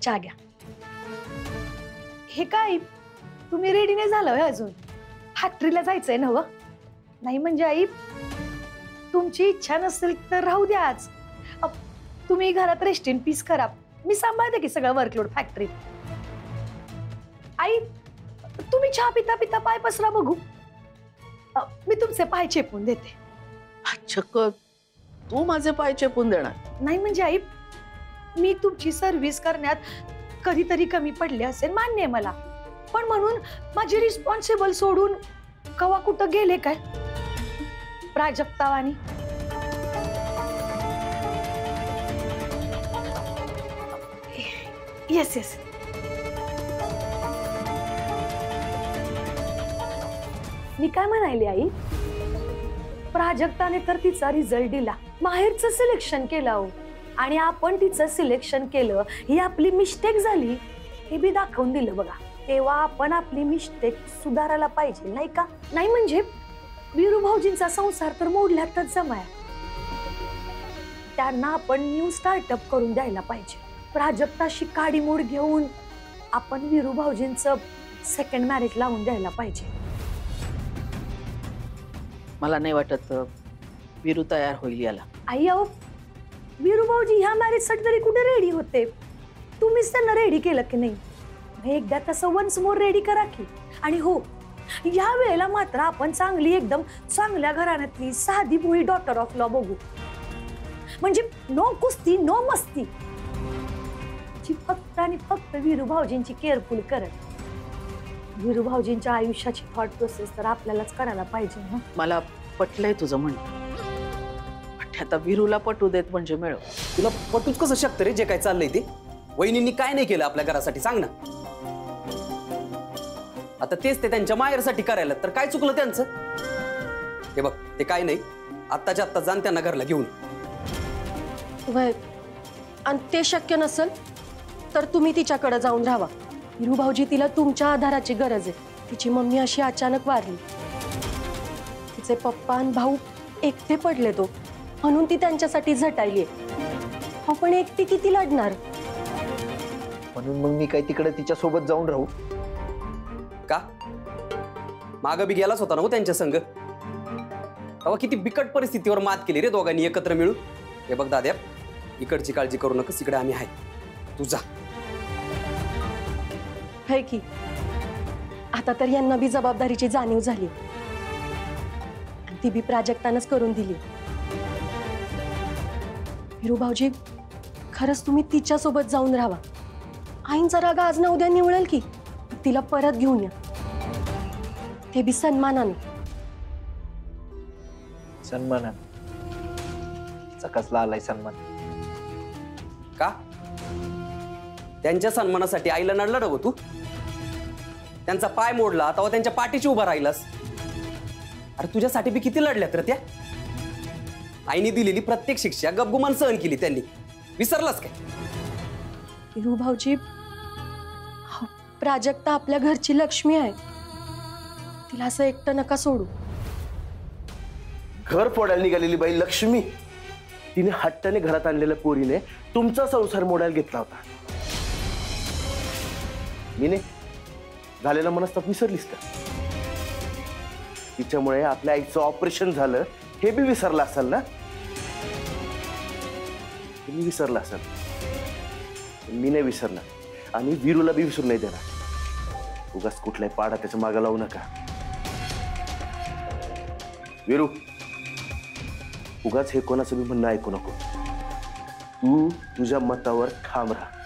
चहा घ्या. हे काय तुम्ही रेडी नाही झालं होय अजून? फॅक्टरीला जायचंय ना? व नाही म्हणजे आई तुमची इच्छा नसेल तर राहू द्या आज. तुम्ही घरात रेस्ट इन पीस करा. मी सांभाळते की सगळं वर्कलोड फॅक्टरी. आई तुम्ही चहा पिता पिता पाय पसरा बघू. मी तुमचे पाय चेपून देते. अच्छा, तू माझे पाय चेपून देणार? नाही म्हणजे आई मी तुमची सर्व्हिस करण्यात कधीतरी कमी पडले असेल मान्य आहे मला, पण म्हणून माझी रिस्पॉन्सिबल सोडून कवा कुठं गेले काय प्राजक्तावानी? Yes yes. मी काय म्हणायले आई, प्राजक्ताने तर तिचा रिझल्ट दिला, माहेरचं सिलेक्शन केलं हो, आणि आपण तिचं सिलेक्शन केलं ही आपली मिस्टेक झाली हे बी दाखवून दिलं बघा. तेव्हा आपण आपली मिस्टेक सुधारायला पाहिजे नाही का? नाही म्हणजे वीरू भाऊजींचा संसार तर मोडल्यातच जमाया, त्यांना आपण न्यू स्टार्टअप करून द्यायला पाहिजे. प्राजक्ताशी काडीमोड घेऊन आपण वीरू भाऊजींचं सेकंड मॅरेज लावून द्यायला पाहिजे. मला नाही वाटत वीरू तयार होईल याला. आई अहो, वीरू भाऊजी ह्या मॅरेज साठी तरी कुठे रेडी होते? तुम्हीच त्यांना रेडी केलं की नाही? एकदा तसं वन्स मोर रेडी करा की. आणि हो, या वेळेला मात्र आपण चांगली एकदम चांगल्या घराण्यातली साधी भोळी डॉटर ऑफ लॉ बघू. म्हणजे नो कुस्ती नो मस्ती, जी फक्त आणि फक्त वीरू भाऊजींची केअरफुल करत. वीरू भाऊजींच्या आयुष्याची थॉट प्रोसेस तर आपल्यालाच करायला पाहिजे ना. मला पटलंय तुझं म्हणणं, आता वीरूला पटू देत म्हणजे मिळव. तुला पटूच कसं शकतं रे जे काय चाललंय ते? वहिनींनी काय नाही केलं आपल्या घरासाठी सांग ना. आता तेच ते त्यांच्या माहेरसाठी करायला, तर काय चुकलं त्यांचं? हे बघ, ते काय नाही, आत्ताच्या आत्ता जाण त्यांना घरला घेऊन. वय आणि ते शक्य नसेल तर तुम्ही तिच्याकडे जाऊन राहा. वीरू भाऊजी तिला तुमच्या आधाराची गरज आहे. तिची मम्मी अशी अचानक वारली, तिचे पप्पा आणि भाऊ एकटे पडले तो, म्हणून ती त्यांच्यासाठी झटायली. आपण एकटी किती लढणार? म्हणून मग मी काय तिकडे तिच्या सोबत जाऊन राहू का? माग बी गेलाच होता ना हो त्यांच्या संग. तेव्हा किती बिकट परिस्थितीवर मात केली रे दोघांनी एकत्र मिळून. हे बघ दाद्या, इकडची काळजी करू नकोस, इकडे आम्ही आहे, तू जा. है की आता तर यांना बी जबाबदारीची जाणीव झाली, आणि ती बी प्राजक्तानंच करून दिली. वीरू भाऊजी, खरंच तुम्ही तिच्या सोबत जाऊन राहा. आईंचा राग आज ना उद्या निवळेल की. तिला परत घेऊन या, ते बी सन्मानाने. सन्मानाने? कसला आलाय सन्मान? का? त्यांच्या सन्मानासाठी आईला नडला ना तू? त्यांचा पाय मोडला तेव्हा त्यांच्या पाठीशी उभा राहिलास. अरे तुझ्यासाठी बी किती लढल्यात रे त्या? आईने दिलेली प्रत्येक शिक्षा गपगुमान सहन केली त्यांनी, विसरलास काय? वीरू भाऊजी, प्राजक्ता आपल्या घरची लक्ष्मी आहे, तिला असं एकटं नका सोडू. घर फोडायला निघालेली बाई लक्ष्मी, तिने हट्टाने घरात आणलेल्या पोरीने तुमचा संसार मोडायला घेतला होता. मीने झालेला मनस्ताप विसरलीस का? तिच्यामुळे आपल्या आईचं ऑपरेशन झालं हे बी विसरला असाल ना? तुम्ही विसरला असाल, मी नाही विसरणार, आणि वीरूला बी विसरू नाही देणार. उगाच कुठलाही पाडा त्याच्या मागे लावू नका. वीरू, उगाच हे कोणाचं बी म्हणणं ऐकू नको. तू तुझ्या मतावर ठाम राहा.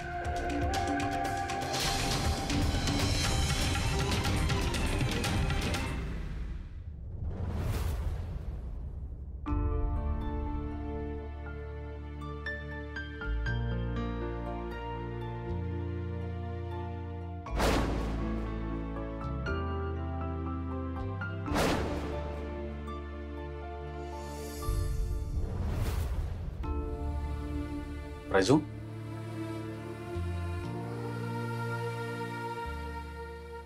राजू,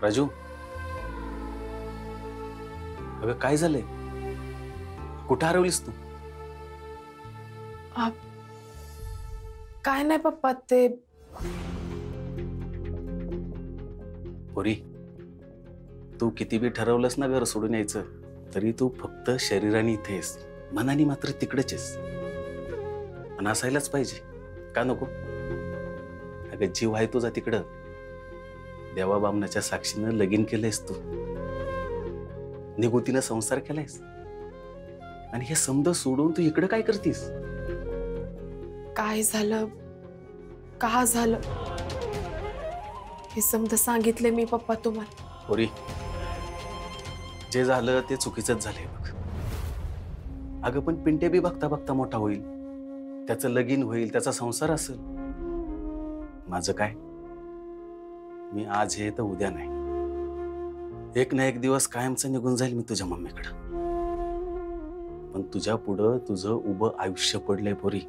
राजू, अगं काय झालंय? कुठे हरवलीस तू? काय नाही पप्पा, ते पोरी, तू किती बी ठरवलंस ना घर सोडून यायचं, तरी तू फक्त शरीराने इथेस, मनाने मात्र तिकडेच आहेस. आणि असायलाच पाहिजे, का नको? अगं जीव आहे तुझा तिकडं. देवा बामणाच्या साक्षीनं लगीन केलंयस तू, निगुतीनं संसार केलायस, आणि हे समज सोडून तू इकडं काय करतीस? काय झालं, का झालं हे समजा सांगितले मी पप्पा तुम्हाला. पोरी, जे झालं ते चुकीचंच झालंय बघ. अगं पण पिंट्या बी बघता बघता मोठा होईल, त्याचं लगीन होईल, त्याचा संसार असेल. माझं काय, मी आज हे तर उद्या नाही. एक ना एक दिवस कायमचं निघून जाईल मी तुझ्या मम्मीकडं. पण तुझ्या पुढं तुझं उभं आयुष्य पडलंय पोरी.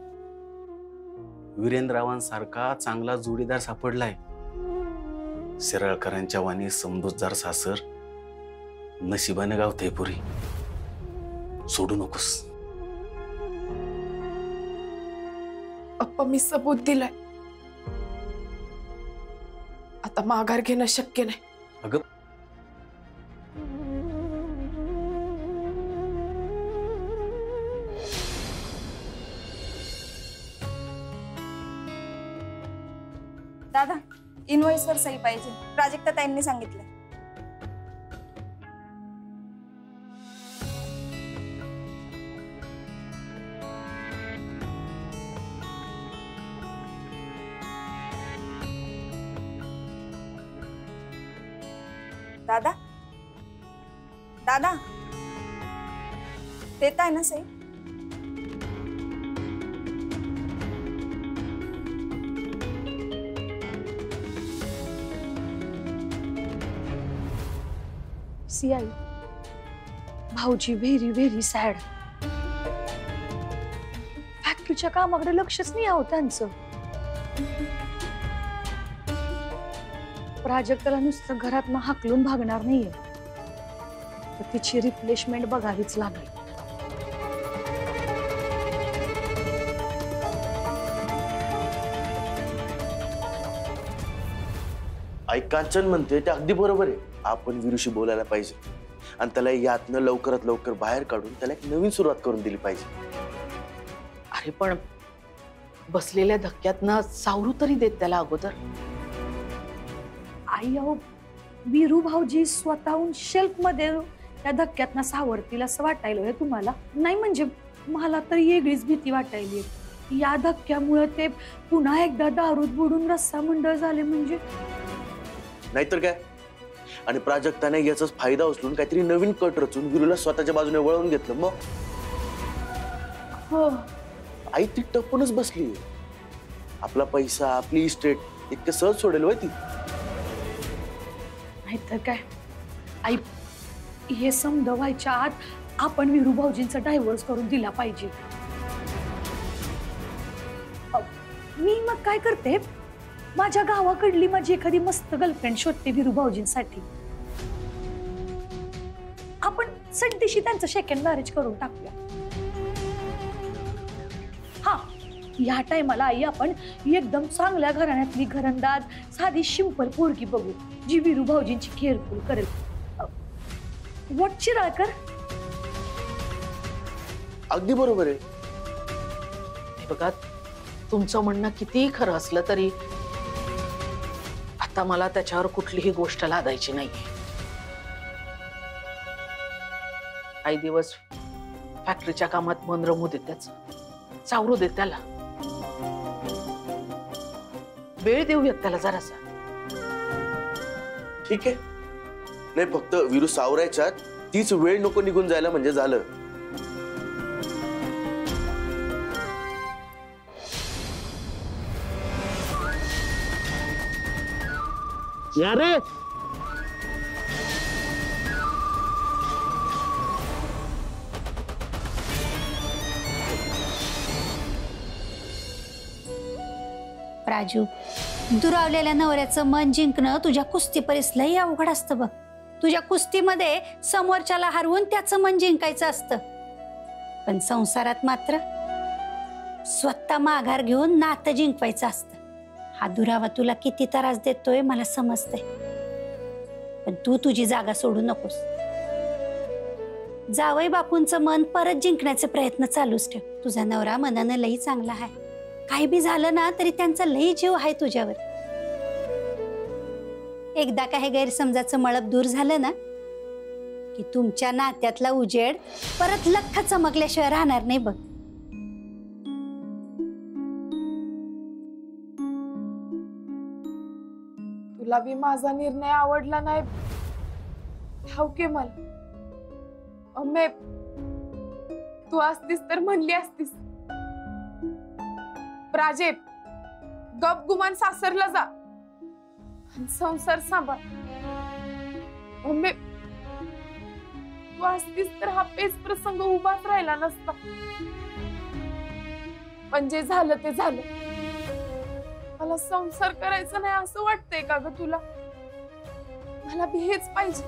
वीरेंद्ररावांसारखा चांगला जोडीदार सापडलाय. शिराळकरांच्या वाणी समजूतदार सासर नशिबाने गावतंय पोरी. सोडू नकोस. पप्पा मी सबूत दिलाय, आता माघार घेणं शक्य नाही. अगं दादा, इनव्हॉइसवर सही पाहिजे, प्राजक्ता ताईंनी सांगितलं. दादा, दादा देताय ना सही? सी आई, भाऊजी व्हेरी व्हेरी सॅड. फॅक्टरीच्या कामाकडे लक्षच नाही आहो त्यांचं. प्राजक्ताला नुसतं घरातनं हाकलून भागणार नाहीये, तर तिची रिप्लेसमेंट बघावीच लागेल. आई कांचन म्हणते ते अगदी बरोबर आहे. आपण वीरूशी बोलायला पाहिजे आणि त्याला यातनं लवकरात लवकर बाहेर काढून त्याला एक नवीन सुरुवात करून दिली पाहिजे. अरे पण बसलेल्या धक्क्यातनं सावरू तरी देत त्याला अगोदर. आई अहो, वीरू भाऊजी स्वतःहून शेल्फ मध्ये त्या धक्क्यातनं सावरतील असं वाटायला तुम्हाला? नाही म्हणजे मला तर वेगळीच भीती वाटायली. या धक्क्यामुळे ते पुन्हा एकदा दारूत बुडून रस्सा मंडळ झाले म्हणजे. नाहीतर काय, आणि प्राजक्ताने याचाच फायदा उचलून काहीतरी नवीन कट रचून वीरूला स्वतःच्या बाजूने वळवून घेतलं. मग हो, आई ती टपूनच बसली. आपला पैसा, आपली इस्टेट इतकं सहज सोडेल होय ती? नाहीतर काय. आई, हे समज व्हायच्या आत आपण वीरू भाऊजींचा डायव्हर्स करून दिला पाहिजे. मी मग काय करते, माझ्या गावाकडली माझी एखादी मस्त गर्लफ्रेंड शोधते वीरू भाऊजींसाठी. आपण सड्डीशी त्यांचं सेकंड मॅरेज करून टाकूया. हा, या टायमाला आई आपण एकदम चांगल्या घराण्यातली घरंदाज साधी सिंपल पोरगी बघू, जी वीरू भाऊजींची केअरफुल करेल. व्हॉट चिराळकर? अगदी बरोबर आहे. हे बघा, तुमचं म्हणणं कितीही खरं असलं तरी आता मला त्याच्यावर कुठलीही गोष्ट लादायची नाहीये. काही दिवस फॅक्टरीच्या कामात मन रमू देत, त्याच चावरू देत, त्याला वेळ देऊयात त्याला जरासा. ठीक आहे. नाही, फक्त वीरू सावरायच्या तीच वेळ नको निघून जायला म्हणजे झालं. या रे, राजू, दुरावलेल्या नवऱ्याचं मन जिंकणं तुझ्या कुस्ती परिसलंही अवघड असतं बघ. तुझ्या कुस्तीमध्ये समोरच्याला हरवून त्याचं मन जिंकायचं असतं, पण संसारात मात्र स्वतः माघार घेऊन नातं जिंकवायचं असतं. हा दुरावा तुला किती त्रास देतोय मला समजतंय, पण तू तुझी जागा सोडू नकोस. जावई बापूंचं मन परत जिंकण्याचे प्रयत्न चालूच ठेव. तुझा नवरा मनानं लई चांगला आहे. काही बी झालं ना तरी त्यांचा लई जीव आहे तुझ्यावर. एकदा का हे गैरसमजाचं मळप दूर झालं ना की तुमच्या नात्यातला उजेड परत लख्ख चमकल्याशिवाय राहणार नाही बघ. तुला बी माझा निर्णय आवडला नाही ठाऊके मला. अम्मे तू असतीस तर म्हणली असतीस, प्राजे गप गुमान सासरला जा आणि संसार सांभाळ. अम्मे तू असतीस तर हा पेच प्रसंग उभाच राहिला नसता. पण जे झालं ते झालं. मला संसार करायचा नाही असं वाटतंय का ग तुला? मला बी हेच पाहिजे.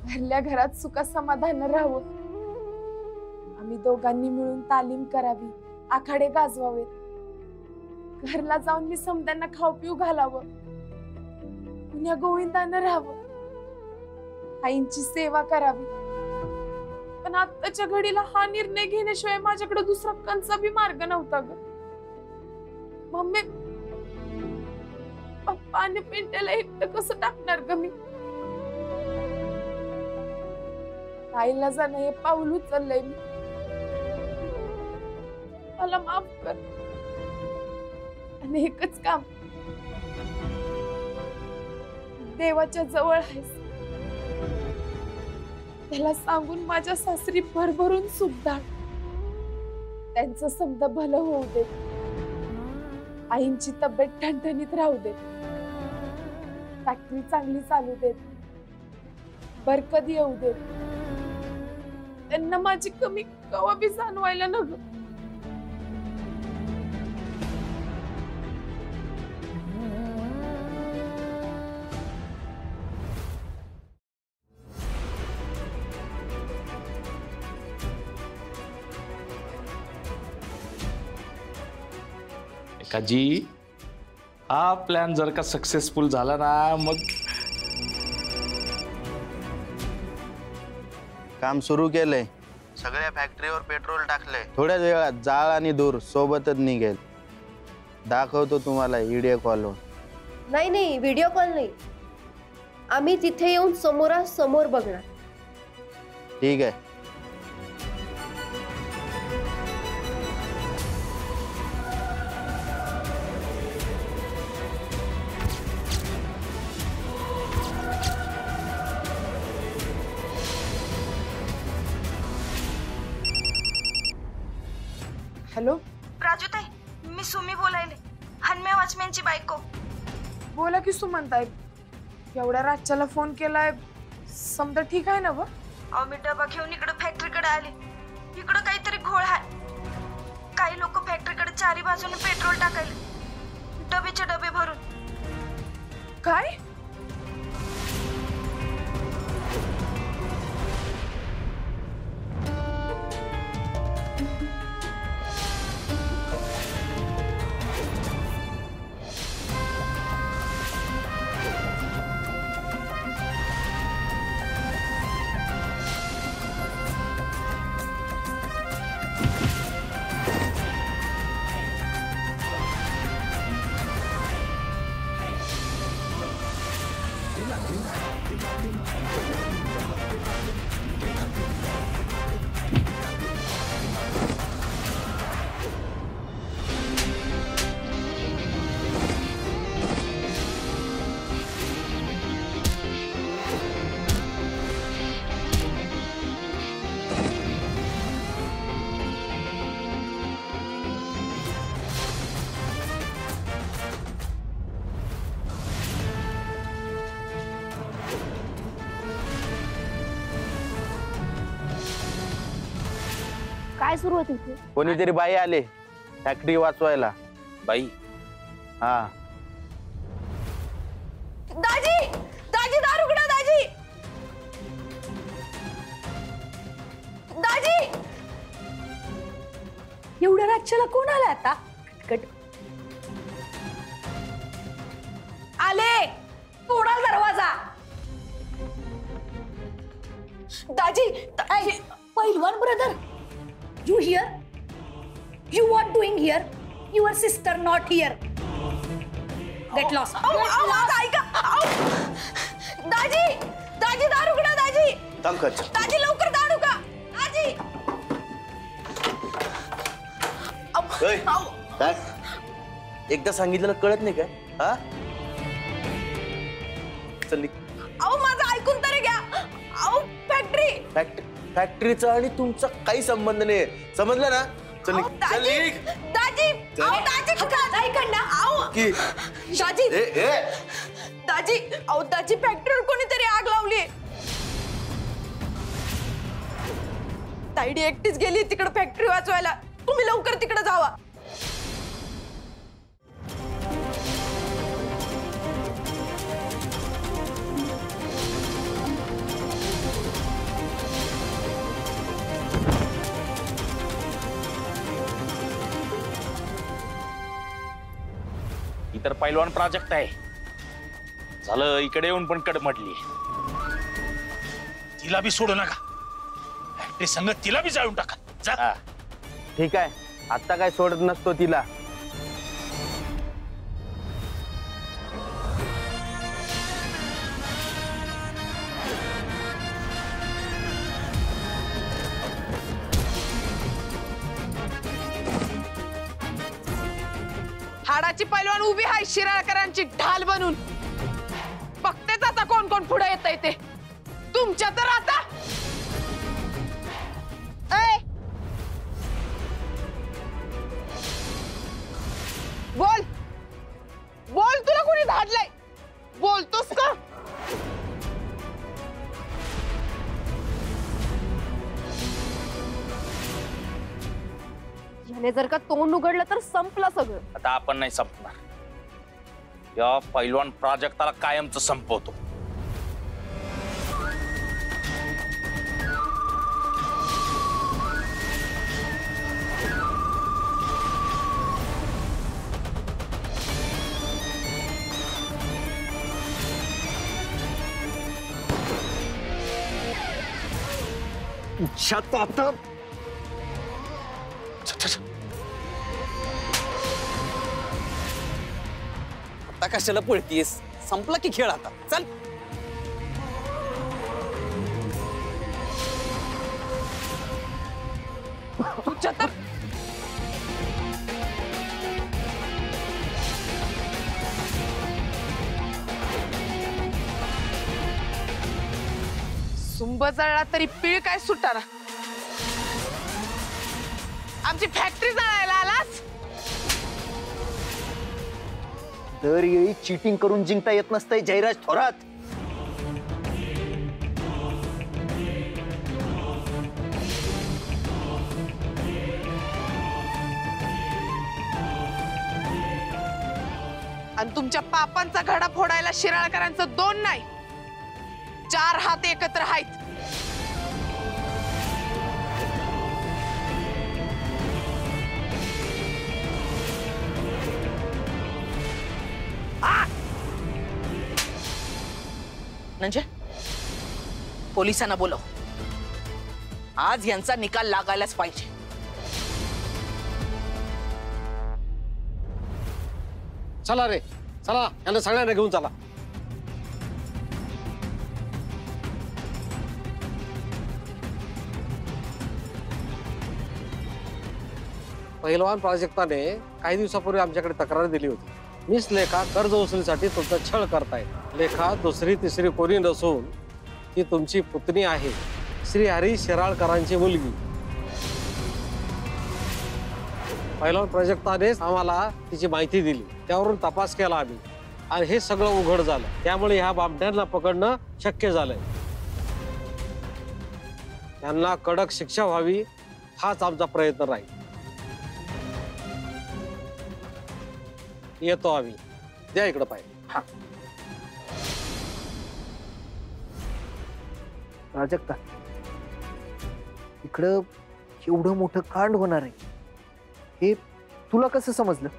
भरल्या घरात सुख समाधान राहावं. आम्ही दोघांनी मिळून तालीम करावी, आखाडे गाजवावेत. घरला जाऊन मी समद्यांना खाऊ पिऊ घालावं. पुण्या गोविंदानं राहावं. आईंची सेवा करावी. पण आत्ताच्या घडीला हा निर्णय घेण्याशिवाय माझ्याकडे दुसरा कंचा बी मार्ग नव्हता ग. मम्मी पप्पा आणि पिंट्याला एकटं कसं टाकणार ग मी? आईला जाणं हे पाऊल उचललंय मी. मला माफ कर. आणि एकच काम, देवाच्या जवळ आहेस, त्याला सांगून माझ्या सासरी भरभरून सुख धाड. त्यांचं समजा भलं होऊ दे. आईंची तब्येत ठणठणीत राहू दे. फॅक्टरी चांगली चालू देत. बरकत येऊ देत. त्यांना माझी कमी कवा बी जाणवायला न ग. काजी हा प्लॅन जर का सक्सेसफुल झाला ना मग काम सुरू केलंय. सगळ्या फॅक्टरीवर पेट्रोल टाकलंय. थोड्याच वेळात जाळ आणि धूर सोबतच निघेल. दाखवतो तुम्हाला व्हिडिओ कॉलवर. नाही व्हिडिओ कॉल नाही. आम्ही तिथे येऊन समोरासमोर बघणार. ठीक आहे. हॅलो राजूताई, मी सुमी बोलायले, हनम्या वॉचमॅनची बायको. बोला की सुमनताई. एवढ्या रातच्याला फोन केलाय. समजा ठीक आहे ना व? अहो मी डबा घेऊन इकडे फॅक्टरीकडे आले. इकडं काहीतरी घोळ आहे. काही लोक फॅक्टरीकडे चारी बाजूने पेट्रोल टाकायले, डबेचे डबे भरून. काय? काय सुरू होते इथे? कोणीतरी बाई आले फॅक्टरी वाचवायला. बाई हा. दाजी दाजी दार उघडा. दाजी दाजी एवढ्या रातच्याला कोण आला आता? कट आले. तोंड सोडाल दरवाजा. दाजी पहिलवान brother, you here? You what doing here? Your sister not here. Get lost. ऐका दाजी, दाजी दार उघडा. दाजी दाजी लवकर दार उघडा. दाजी काय एकदा सांगितलेलं कळत नाही काय? हा चल. अहो माझं ऐकून तरी घ्या. अहो फॅक्टरीचा आणि तुमचा काही संबंध नाही, समजलं ना? चल दाजी दाजी अहो दाजी फॅक्टरीवर कोणीतरी आग लावली. ताईडी एकटीच गेली तिकडे फॅक्टरी वाचवायला. तुम्ही लवकर तिकडे जावा. इतर पैलवान प्रोजेक्ट आहे. झालं इकडे येऊन पण कडमडली. तिला बी सोडू नका. फॅक्टरी संघ तिला बी जाळून टाका. जा. ठीक आहे, आता काय सोडत नसतो तिला. हाडाची पैलवान उभी आहे शिराळकरांची ढाल बनून. बघतेच आता कोण कोण पुढे येतंय ते. तुमच्या तर आता बोल बोल, तुला कोणी धाडलंय? बोलतोस का? याने जर का तोंड उघडलं तर संपलं सगळं. आता आपण नाही संपणार. या पैलवान प्रोजेक्टाला कायमचं संपवतो. आता कशाला पळतीस? संपला की खेळ आता. चल. सुंब जळला तरी पीळ काय सुटाना. आमची फॅक्टरी जळायला आलास. दरवेळी चीटिंग करून जिंकता येत नसतंय जयराज थोरात. आणि तुमच्या पापांचा घडा फोडायला शिराळकरांचं 2 नाही 4 हात एकत्र आहेत. म्हणजे पोलिसांना बोलव. आज यांचा निकाल लागायलाच पाहिजे. चला रे, चला यांना सगळ्यांना घेऊन चला. पहिलवान प्राजक्ताने काही दिवसापूर्वी आमच्याकडे तक्रार दिली होती. मिस लेखा कर्ज वसुलीसाठी तुमचा छळ करतायत. लेखा दुसरी तिसरी कोणी नसून ती तुमची पुतणी आहे, श्री हरी शिराळकरांची मुलगी. पहिलवान प्राजक्तानेच आम्हाला तिची माहिती दिली. त्यावरून तपास केला आम्ही आणि हे सगळं उघड झालं. त्यामुळे ह्या बामट्यांना पकडणं शक्य झालंय. त्यांना कडक शिक्षा व्हावी हाच आमचा प्रयत्न राहील. येतो आम्ही. द्या इकडं पाहिजे. हा. प्राजक्ता, इकडं एवढं मोठं कांड होणार आहे हे तुला कसं समजलं?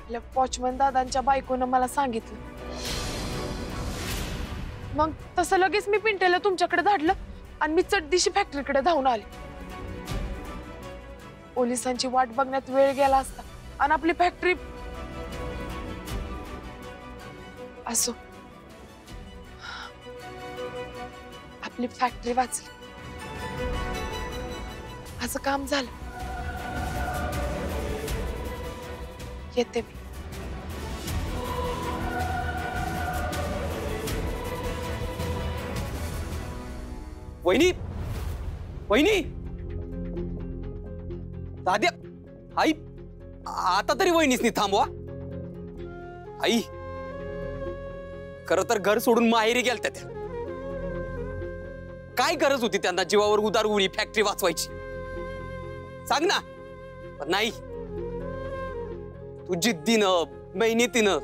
आपल्या वॉचमन दादांच्या बायकोनं मला सांगितलं. मग तसं लगेच मी पिंट्याला तुमच्याकडे धाडलं आणि मी चटदिशी फॅक्टरीकडे धावून आले. पोलिसांची वाट बघण्यात वेळ गेला असता आणि आपली फॅक्टरी असो, आपली फॅक्टरी वाचली. असं काम झालं. येते मी. वहिनी, वहिनी, दाद्या, आई, आता तरी वहिनीसनी थांबवा. आई, खरं तर घर सोडून माहेरी गेलत्या त्या. काय गरज होती त्यांना जीवावर उदार उडी फॅक्टरी वाचवायची? सांग ना. पण नाही, तू जिद्दीनं मेहनतीनं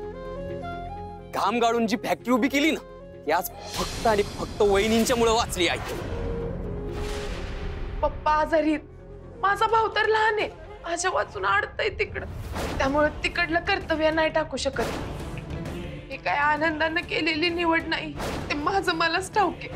घाम गाळून जी फॅक्टरी उभी केली ना, ती आज फक्त आणि फक्त वहिनींच्या मुळे वाचली. आई, पप्पा आजारी, माझा भाऊ तर लहान आहे, माझ्या वाचून अडतंय तिकडं. त्यामुळे तिकडलं कर्तव्य नाही टाकू शकत. ही काय आनंदानं केलेली निवड नाही, ते माझं मलाच ठाऊक आहे.